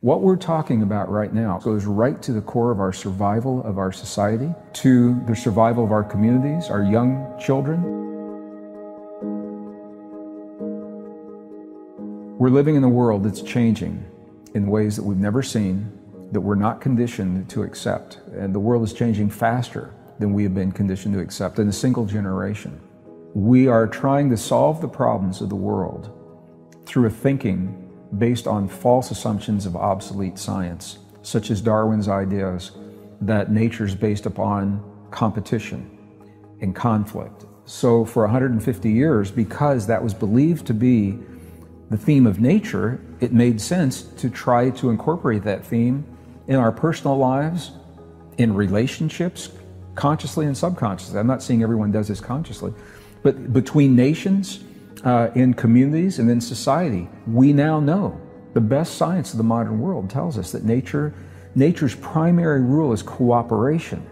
What we're talking about right now goes right to the core of our survival of our society, to the survival of our communities, our young children. We're living in a world that's changing in ways that we've never seen, that we're not conditioned to accept. And the world is changing faster than we have been conditioned to accept in a single generation. We are trying to solve the problems of the world through a thinking based on false assumptions of obsolete science, such as Darwin's ideas that nature is based upon competition and conflict. So for 150 years, because that was believed to be the theme of nature, it made sense to try to incorporate that theme in our personal lives, in relationships, consciously and subconsciously. I'm not saying everyone does this consciously, but between nations, in communities, and in society, we now know the best science of the modern world tells us that nature's primary rule is cooperation.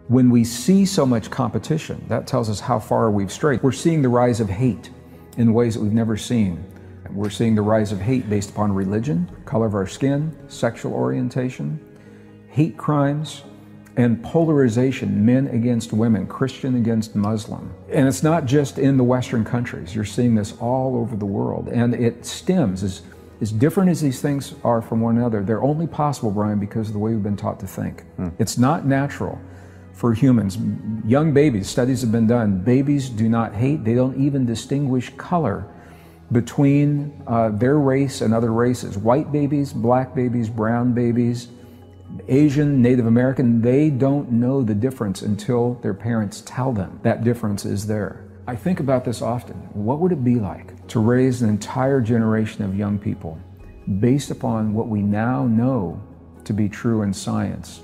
When we see so much competition, that tells us how far we've strayed. We're seeing the rise of hate in ways that we've never seen. We're seeing the rise of hate based upon religion, color of our skin, sexual orientation, hate crimes, and polarization, men against women, Christian against Muslim. And it's not just in the Western countries. You're seeing this all over the world. And it stems, as different as these things are from one another, they're only possible, Brian, because of the way we've been taught to think. It's not natural for humans. Young babies, studies have been done, babies do not hate, they don't even distinguish color between their race and other races. White babies, black babies, brown babies, Asian, Native American, they don't know the difference until their parents tell them that difference is there. I think about this often. What would it be like to raise an entire generation of young people based upon what we now know to be true in science,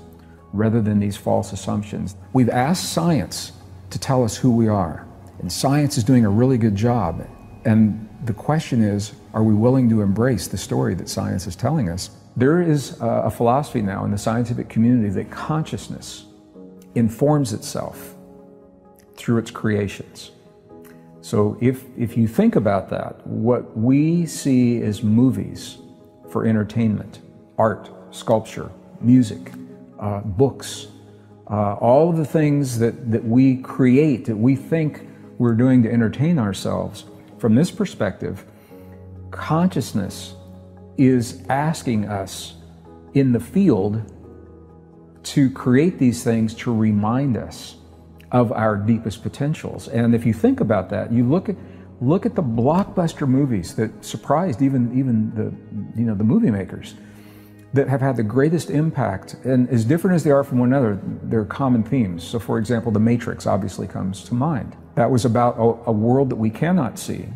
rather than these false assumptions? We've asked science to tell us who we are, and science is doing a really good job. And the question is, are we willing to embrace the story that science is telling us? There is a philosophy now in the scientific community that consciousness informs itself through its creations. So if you think about that, what we see as movies for entertainment, art, sculpture, music, books, all of the things that we create, that we think we're doing to entertain ourselves, from this perspective, consciousness is asking us in the field to create these things to remind us of our deepest potentials. And if you think about that, you look at the blockbuster movies that surprised even the movie makers, that have had the greatest impact, and as different as they are from one another, they're common themes. So for example, The Matrix obviously comes to mind. That was about a world that we cannot see,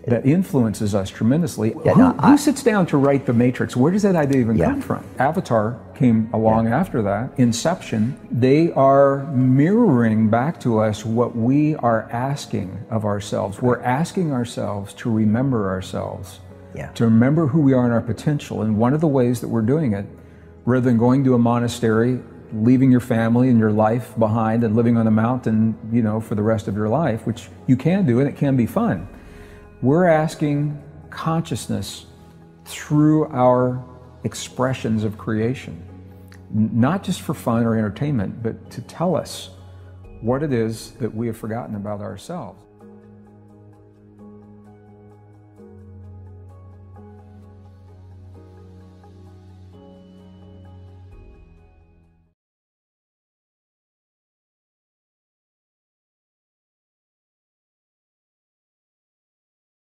that influences us tremendously. Yeah, who sits down to write The Matrix? Where does that idea even come from? Avatar came along after that. Inception. They are mirroring back to us what we are asking of ourselves. We're asking ourselves to remember ourselves, to remember who we are and our potential. And one of the ways that we're doing it, rather than going to a monastery, leaving your family and your life behind and living on a mountain, for the rest of your life, which you can do and it can be fun, we're asking consciousness through our expressions of creation, not just for fun or entertainment, but to tell us what it is that we have forgotten about ourselves.